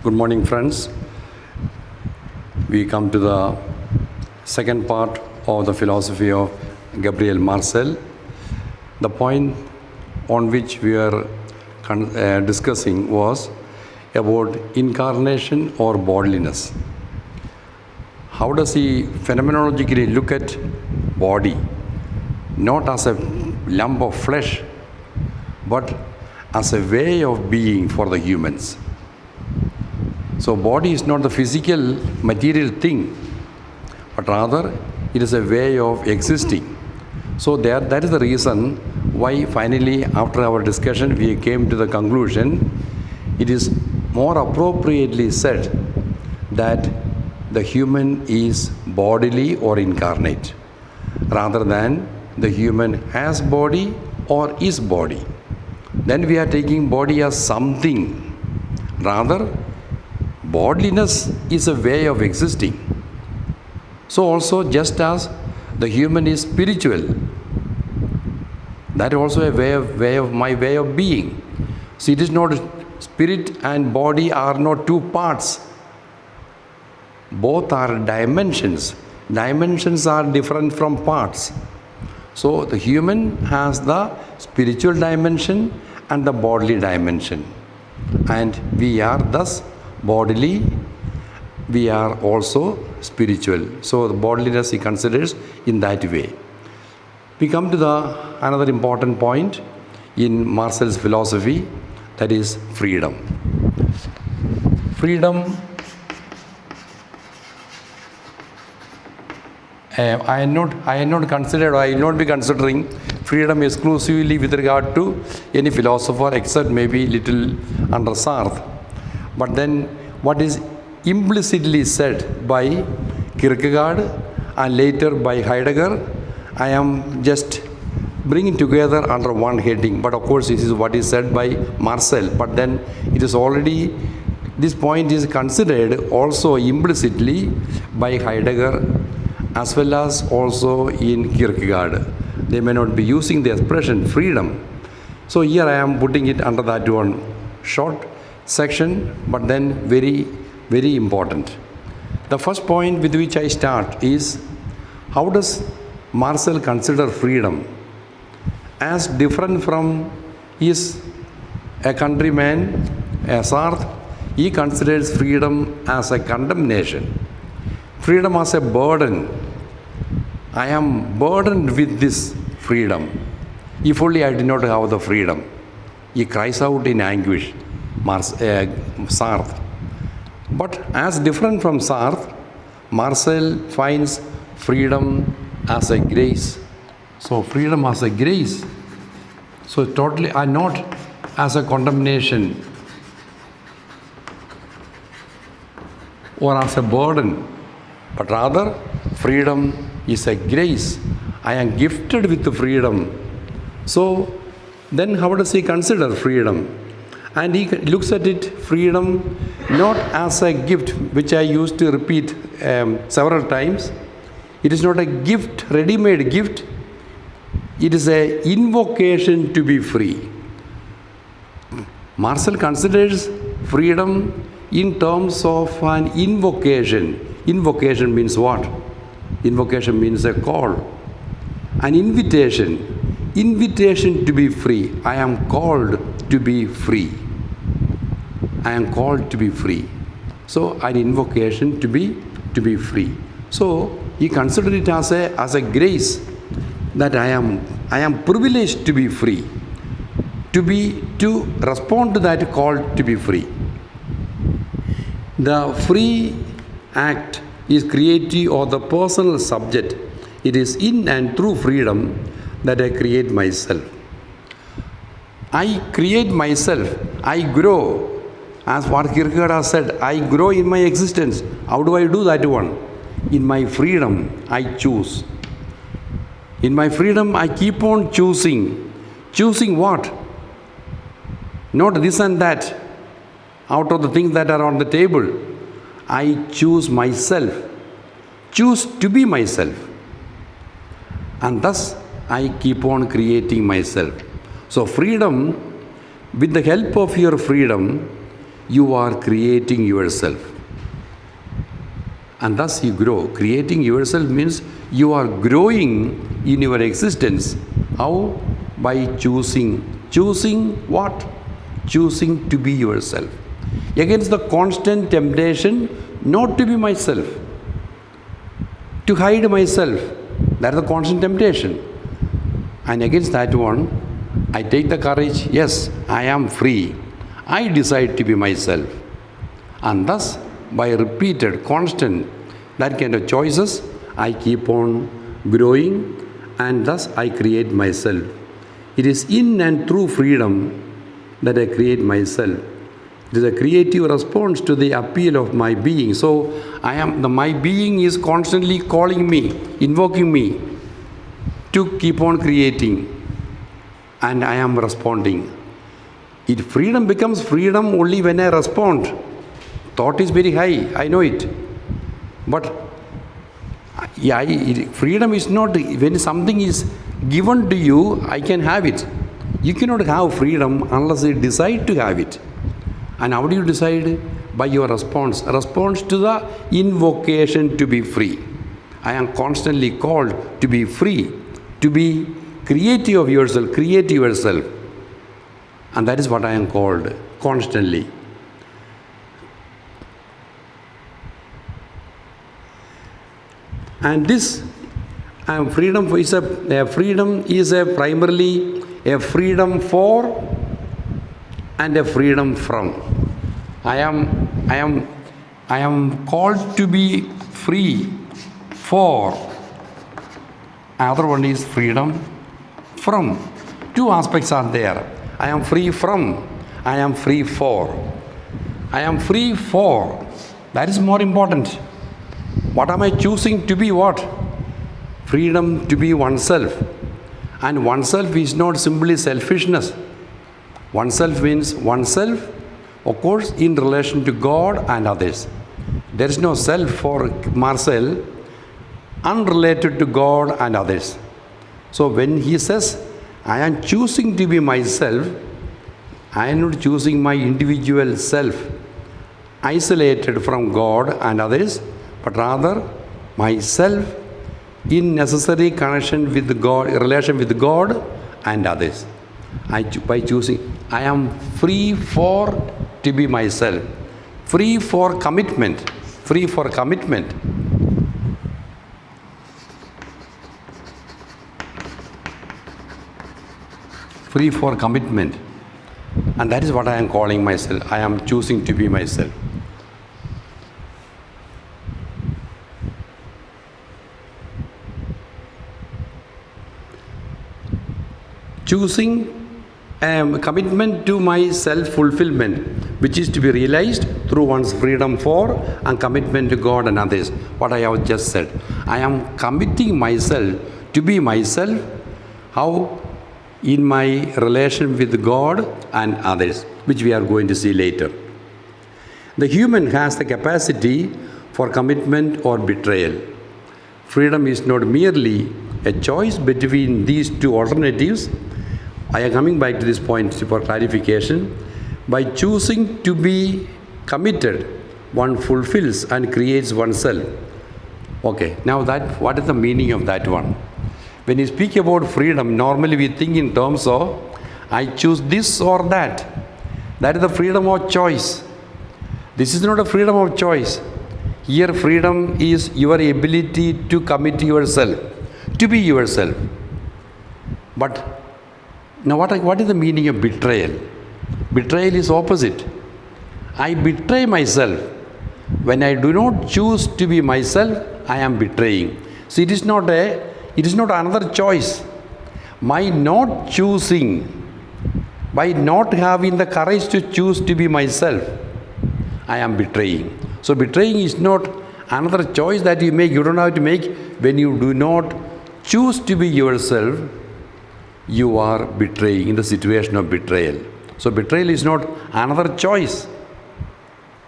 Good morning, friends. We come to the second part of the philosophy of Gabriel Marshal. The point on which we are discussing was about incarnation or bodilessness. How does he phenomenologically look at body, not as a lump of flesh, but as a way of being for the humans? So body is not the physical material thing, but rather it is a way of existing. So that is the reason why finally after our discussion we came to the conclusion it is more appropriately said that the human is bodily or incarnate rather than the human has body or is body. Then we are taking body as something. Rather, bodilessness is a way of existing. So also just as the human is spiritual, that is also a my way of being. So it is not spirit and body are not two parts. Both are dimensions. Dimensions are different from parts. So the human has the spiritual dimension and the bodily dimension. And we are thus bodily, we are also spiritual. So the bodilessness he considers in that way. We come to another important point in Marshal's philosophy, that is freedom. Freedom, I will not be considering freedom exclusively with regard to any philosopher except maybe little under Sartre. But then what is implicitly said by Kierkegaard and later by Heidegger, I am just bringing together under one heading. But of course this is what is said by Marshal. But then it is already, this point is considered also implicitly by Heidegger as well as also in Kierkegaard. They may not be using the expression freedom. So here I am putting it under that one short section, but then very, very important. The first point with which I start is, how does Marshal consider freedom? As different from his a countryman, Sartre, he considers freedom as a condemnation. Freedom as a burden. I am burdened with this freedom. If only I did not have the freedom. He cries out in anguish, Sartre. But as different from Sartre, Marshal finds freedom as a grace. So freedom as a grace. So totally not as a condemnation or as a burden, but rather freedom is a grace. I am gifted with the freedom. So then how does he consider freedom? And he looks at it, freedom, not as a gift, which I used to repeat several times. It is not a gift, ready-made gift. It is an invocation to be free. Marshal considers freedom in terms of an invocation. Invocation means what? Invocation means a call. An invitation. Invitation to be free. I am called to be free. I am called to be free. So an invocation to be free. So he considered it as a grace that I am privileged to be free. To respond to that call to be free. The free act is creative or the personal subject. It is in and through freedom that I create myself. I create myself. I grow. As what Kierkegaard has said, I grow in my existence. How do I do that one? In my freedom, I choose. In my freedom, I keep on choosing. Choosing what? Not this and that. Out of the things that are on the table, I choose myself. Choose to be myself. And thus, I keep on creating myself. So freedom, with the help of your freedom, you are creating yourself. And thus you grow. Creating yourself means you are growing in your existence. How? By choosing. Choosing what? Choosing to be yourself. Against the constant temptation not to be myself, to hide myself. That is the constant temptation. And against that one, I take the courage, yes, I am free. I decide to be myself. And thus, by repeated, constant, that kind of choices, I keep on growing, and thus I create myself. It is in and through freedom that I create myself. It is a creative response to the appeal of my being. So my being is constantly calling me, invoking me to keep on creating, and I am responding. Freedom becomes freedom only when I respond. Thought is very high, I know it. But freedom is not when something is given to you, I can have it. You cannot have freedom unless you decide to have it. And how do you decide? By your response. A response to the invocation to be free. I am constantly called to be free, to be creative of yourself, create yourself. And that is what I am called constantly. And this freedom is primarily a freedom for and a freedom from. I am called to be free for. Other one is freedom from. Two aspects are there. I am free from. I am free for. I am free for. That is more important. What am I choosing to be? What? Freedom to be oneself. And oneself is not simply selfishness. Oneself means oneself, of course, in relation to God and others. There is no self for Marshal unrelated to God and others. So when he says, I am choosing to be myself, I am not choosing my individual self, isolated from God and others, but rather myself in necessary connection with God, relation with God and others. By choosing, I am free for to be myself, free for commitment, free for commitment. Free for commitment. And that is what I am calling myself. I am choosing to be myself. Choosing commitment to my self-fulfillment, which is to be realized through one's freedom for and commitment to God and others. What I have just said. I am committing myself to be myself. How? In my relation with God and others, which we are going to see later. The human has the capacity for commitment or betrayal. Freedom is not merely a choice between these two alternatives. I am coming back to this point for clarification. By choosing to be committed, one fulfills and creates oneself. Okay, now what is the meaning of that one? When you speak about freedom, normally we think in terms of, I choose this or that. That is the freedom of choice. This is not a freedom of choice. Here freedom is your ability to commit yourself, to be yourself. But now what is the meaning of betrayal? Betrayal is opposite. I betray myself. When I do not choose to be myself, I am betraying. So it is not another choice. My not choosing, by not having the courage to choose to be myself, I am betraying. So betraying is not another choice that you make. You don't have to make. When you do not choose to be yourself, you are betraying, in the situation of betrayal. So betrayal is not another choice.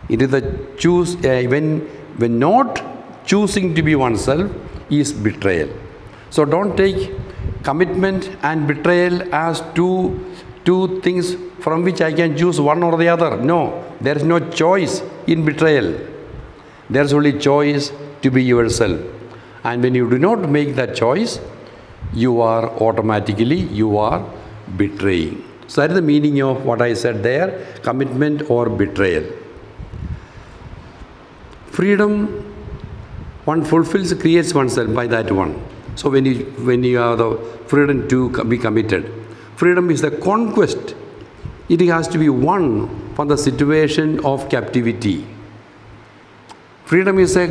It is the choose, when not choosing to be oneself is betrayal. So don't take commitment and betrayal as two two things from which I can choose one or the other. No, there is no choice in betrayal. There is only choice to be yourself. And when you do not make that choice, you are betraying. So that is the meaning of what I said there, commitment or betrayal. Freedom, one fulfills, creates oneself by that one. So when you have the freedom to be committed, freedom is the conquest. It has to be won from the situation of captivity. Freedom is a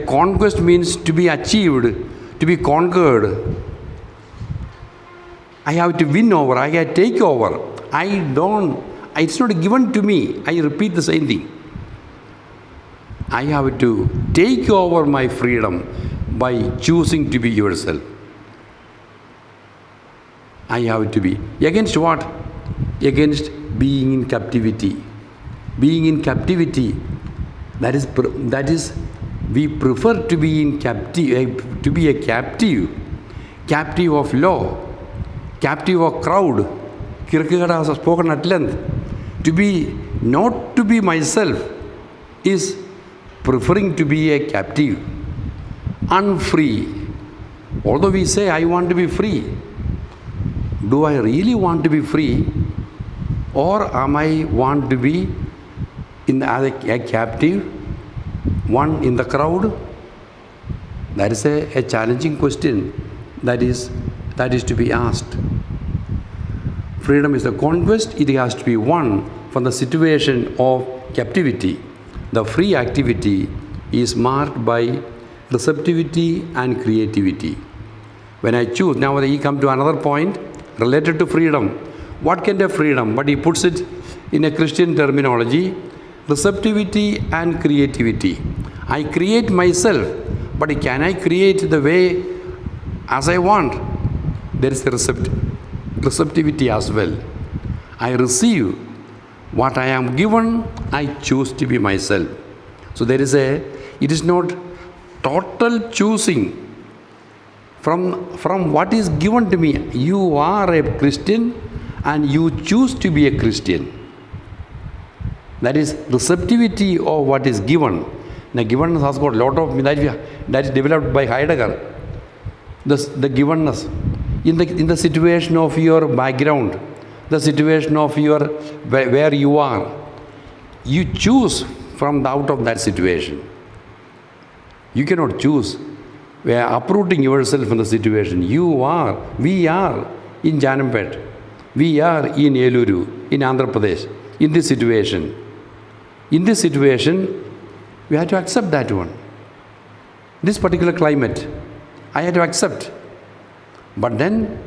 conquest, means to be achieved, to be conquered. I have to win over, I have to take over. It's not given to me. I repeat the same thing. I have to take over my freedom by choosing to be yourself. I have to be. Against what? Against being in captivity. Being in captivity, that is, we prefer to be in captive, to be a captive of law, captive of crowd. Kierkegaard has spoken at length. Not to be myself is preferring to be a captive, unfree. Although we say, I want to be free, do I really want to be free, or am I want to be as a captive, one in the crowd? That is a challenging question that is to be asked. Freedom is the conquest. It has to be won from the situation of captivity. The free activity is marked by receptivity and creativity. When I choose, now he come to another point related to freedom. What kind of freedom? But he puts it in a Christian terminology, receptivity and creativity. I create myself, but can I create the way as I want? There is a receptivity as well. I receive what I am given, I choose to be myself. So it is not total choosing from what is given to me. You are a Christian and you choose to be a Christian. That is receptivity of what is given. Now, givenness has got a lot of, that is developed by Heidegger. The givenness in the situation of your background, the situation of where you are, you choose from out of that situation. You cannot choose. We are uprooting yourself from the situation. We are in Janampet. We are in Eluru, in Andhra Pradesh, in this situation. In this situation, we have to accept that one. This particular climate, I had to accept. But then,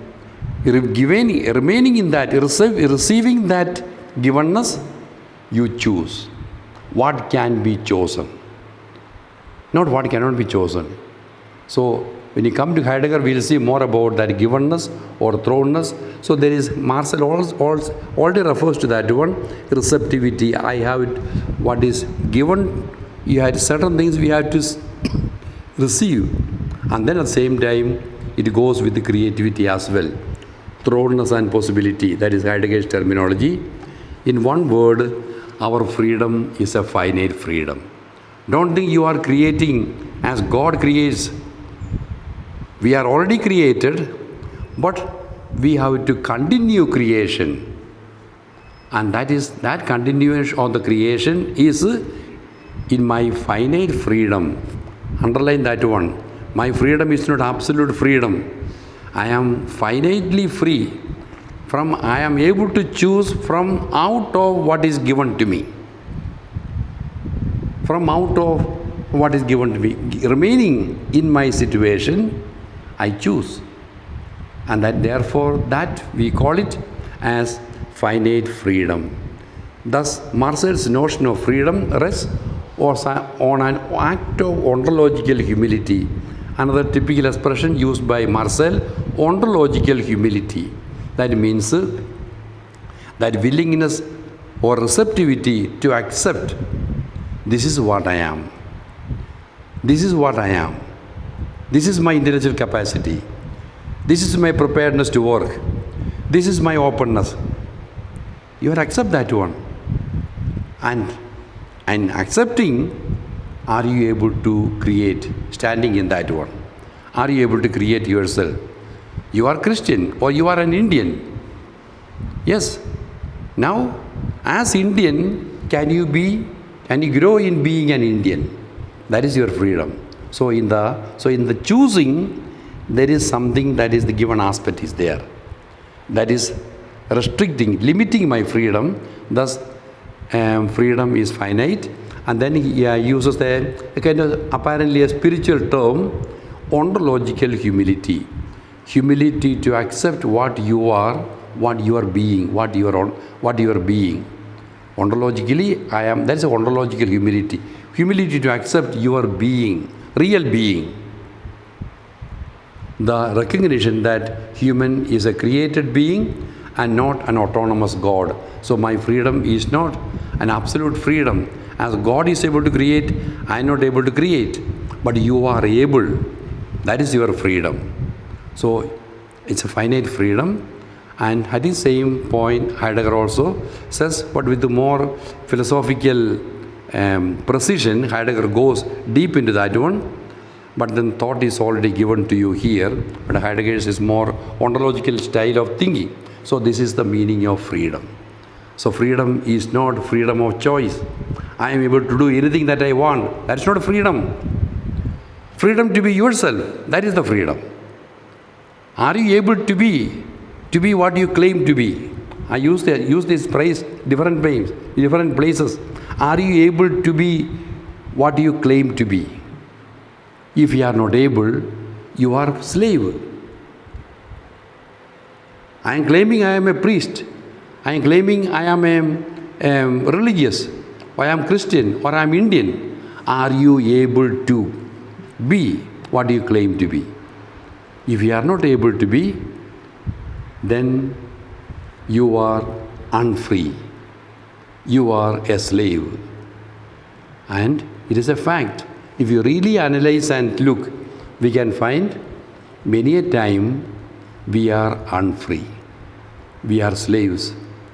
remaining in that, receiving that givenness, you choose what can be chosen, not what cannot be chosen. So, when you come to Heidegger, we will see more about that givenness or thrownness. So, there is, Marshal already refers to that one, receptivity. I have it, what is given, you had certain things we have to receive. And then at the same time, it goes with the creativity as well. Thrownness and possibility, that is Heidegger's terminology. In one word, our freedom is a finite freedom. Don't think you are creating as God creates. We are already created, but we have to continue creation. And that continuation of the creation is in my finite freedom. Underline that one. My freedom is not absolute freedom. I am finitely free. I am able to choose from out of what is given to me. From out of what is given to me. Remaining in my situation, I choose. And therefore we call it as finite freedom. Thus, Marcel's notion of freedom rests on an act of ontological humility. Another typical expression used by Marshal, ontological humility. That means that willingness or receptivity to accept, this is what I am. This is what I am. This is my intellectual capacity. This is my preparedness to work. This is my openness. You are accept that one. And accepting, are you able to create, standing in that one? Are you able to create yourself? You are Christian or you are an Indian. Yes. Now, as Indian, can you grow in being an Indian? That is your freedom. So in the choosing, there is something that is the given aspect is there. That is restricting, limiting my freedom. Thus, freedom is finite. And then he uses a kind of apparently a spiritual term, ontological humility. Humility to accept what you are, what you are being, what you are being. Ontologically, I am. That's a ontological humility. Humility to accept your being, real being. The recognition that human is a created being and not an autonomous God. So my freedom is not an absolute freedom. As God is able to create, I am not able to create. But you are able. That is your freedom. So it's a finite freedom. And at the same point, Heidegger also says, but with the more philosophical precision, Heidegger goes deep into that one. But then thought is already given to you here. But Heidegger's is more ontological style of thinking. So this is the meaning of freedom. So freedom is not freedom of choice. I am able to do anything that I want. That's not freedom. Freedom to be yourself. That is the freedom. Are you able to be what you claim to be? I use this phrase different places. Are you able to be what you claim to be? If you are not able, you are slave. I am claiming I am a priest. I am claiming I am a religious, or I am Christian, or I am Indian. Are you able to be what you claim to be? If you are not able to be, then you are unfree. You are a slave. And it is a fact. If you really analyze and look, we can find many a time we are unfree. We are slaves.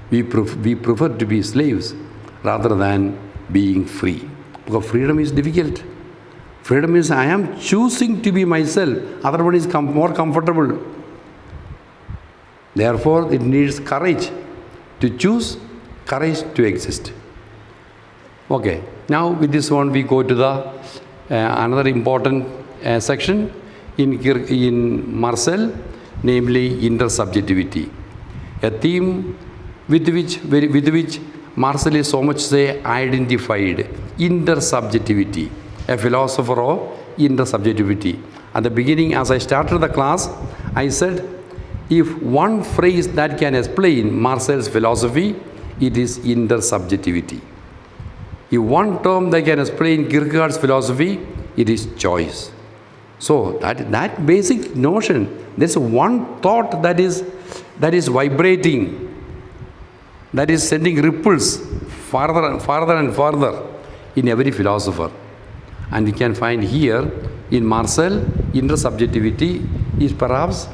We prefer to be slaves rather than being free. Because freedom is difficult. Freedom is I am choosing to be myself. Other one is more comfortable. Therefore, it needs courage to choose, courage to exist. Okay. Now with this one, we go to the another important section in Marshal, namely intersubjectivity. A theme with which Marshal is so much identified. Intersubjectivity, a philosopher of intersubjectivity. At the beginning, as I started the class, I said, if one phrase that can explain Marshal's philosophy, it is intersubjectivity. If one term that can explain Kierkegaard's philosophy, it is choice. So that basic notion, there's one thought that is vibrating, that is sending ripples farther and farther in every philosopher. And we can find here in Marshal, intersubjectivity is perhaps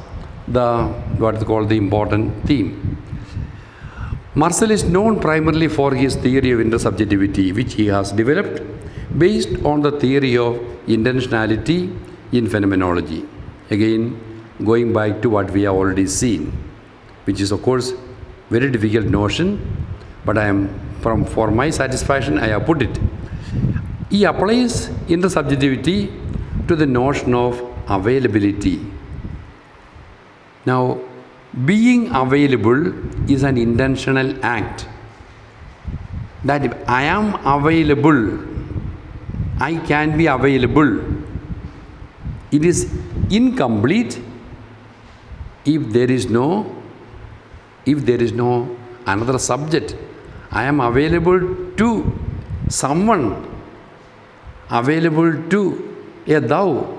what is called the important theme. Marshal is known primarily for his theory of intersubjectivity, which he has developed based on the theory of intentionality in phenomenology. Again, going back to what we have already seen, which is of course very difficult notion, but for my satisfaction, I have put it. He applies intersubjectivity to the notion of availability. Now, being available is an intentional act. That if I am available, I can be available. It is incomplete if there is no another subject. I am available to someone, available to a thou.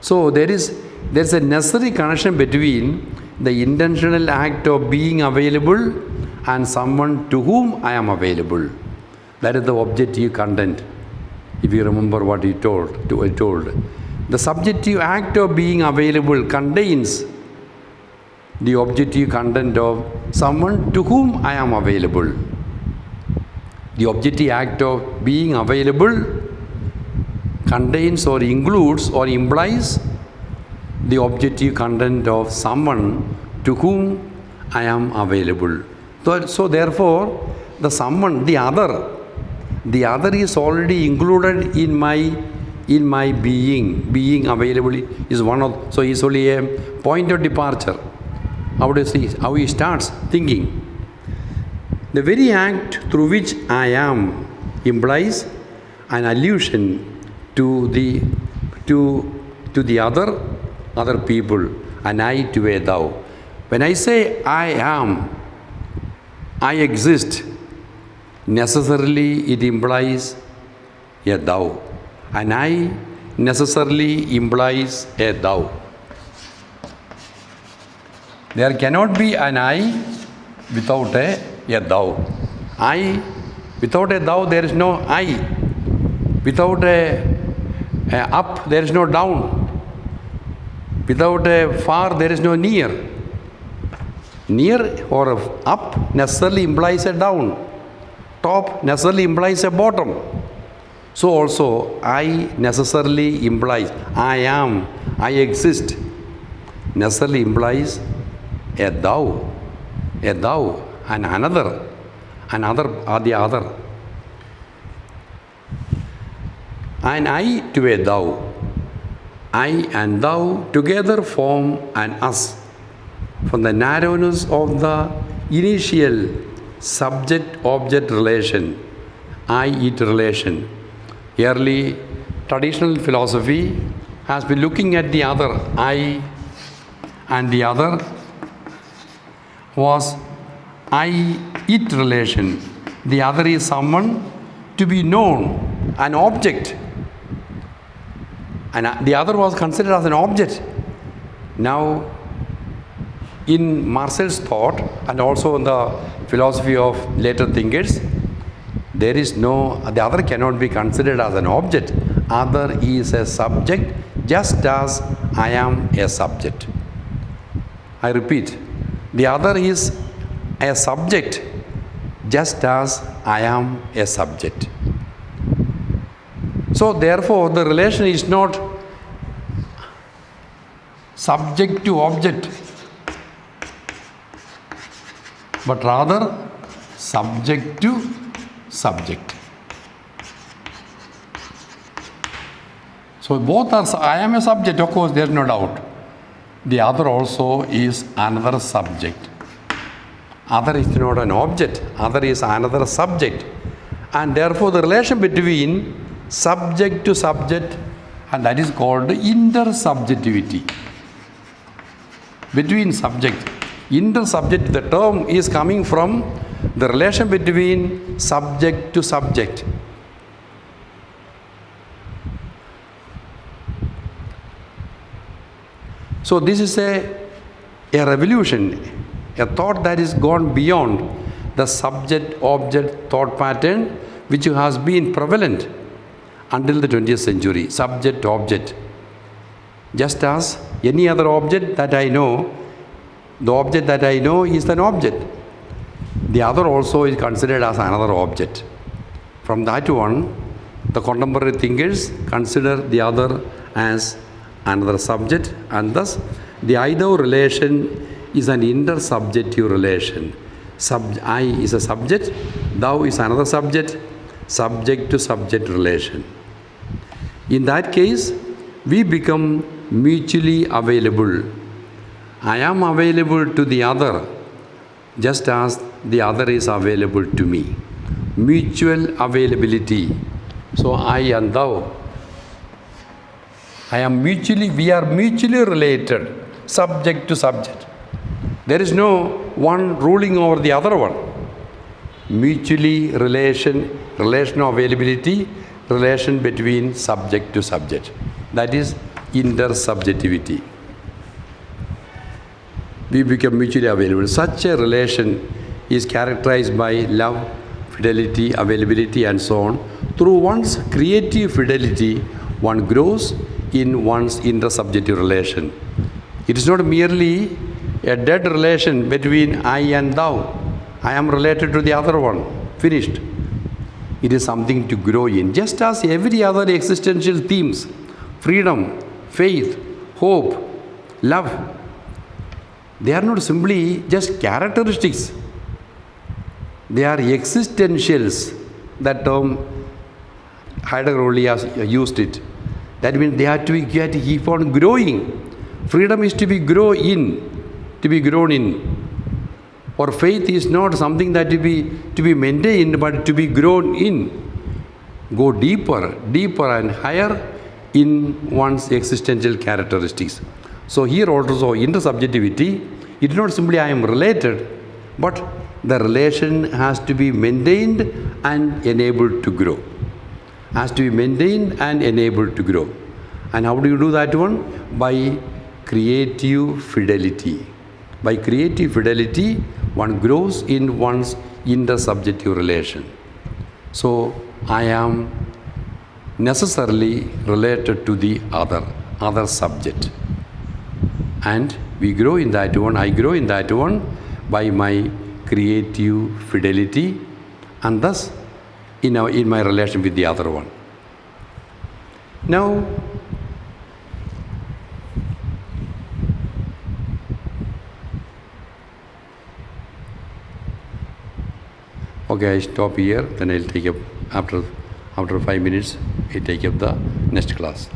So there's a necessary connection between the intentional act of being available and someone to whom I am available. That is the objective content, if you remember what I told. The subjective act of being available contains the objective content of someone to whom I am available. The objective act of being available contains or includes or implies the objective content of someone to whom I am available. So therefore, the someone, the other is already included in my being available is one of, so it's only a point of departure. How he starts thinking. The very act through which I am implies an allusion to the other people, an I to a thou. When I say I am, I exist, necessarily it implies a thou. An I necessarily implies a thou. There cannot be an I without a thou. I, without a thou, there is no I. Without a up, there is no down. Without a far, there is no near. Near or up necessarily implies a down. Top necessarily implies a bottom. So also, I necessarily implies I am, I exist, necessarily implies a thou, and another or the other. An I to a thou. I and thou together form an us. From the narrowness of the initial subject-object relation, I-it relation, early traditional philosophy has been looking at the other, I, and the other was I-it relation. The other is someone to be known, an object. And the other was considered as an object. Now, in Marcel's thought and also in the philosophy of later thinkers, there is no, the other cannot be considered as an object. Other is a subject just as I am a subject. I repeat, the other is a subject just as I am a subject. So therefore, the relation is not subject to object, but rather subject to subject. So both are, I am a subject, of course, there is no doubt. The other also is another subject. Other is not an object, other is another subject. And therefore the relation between subject to subject, and that is called intersubjectivity. Between subject, intersubject, the term is coming from the relation between subject to subject. So this is a revolution, a thought that is gone beyond the subject-object thought pattern which has been prevalent until the 20th century, subject-object. Just as any other object that I know, the object that I know is an object. The other also is considered as another object. From that one, the contemporary thinkers consider the other as another subject, and thus the I-thou relation is an intersubjective relation. I is a subject, thou is another subject, subject to subject relation. In that case, we become mutually available. I am available to the other just as the other is available to me. Mutual availability. So I and thou. We are mutually related, subject to subject. There is no one ruling over the other one. Mutually relation of availability, relation between subject to subject. That is intersubjectivity. We become mutually available. Such a relation is characterized by love, fidelity, availability, and so on. Through one's creative fidelity, one grows in one's intersubjective relation. It is not merely a dead relation between I and thou. I am related to the other one. Finished. It is something to grow in. Just as every other existential themes, freedom, faith, hope, love, they are not simply just characteristics. They are existentials. That term Heidegger only has used it. That means they have to keep on growing. Freedom is to be grown in. Or faith is not something that to be maintained, but to be grown in. Go deeper and higher in one's existential characteristics. So here also intersubjectivity, it is not simply I am related, but the relation has to be maintained and enabled to grow. Has to be maintained and enabled to grow. And how do you do that one? By creative fidelity. By creative fidelity, one grows in one's intersubjective relation. So I am necessarily related to the other subject. And we grow in that one, I grow in that one by my creative fidelity, and thus in my relation with the other one. Now, okay, I stop here, then I'll take up after 5 minutes, I take up the next class.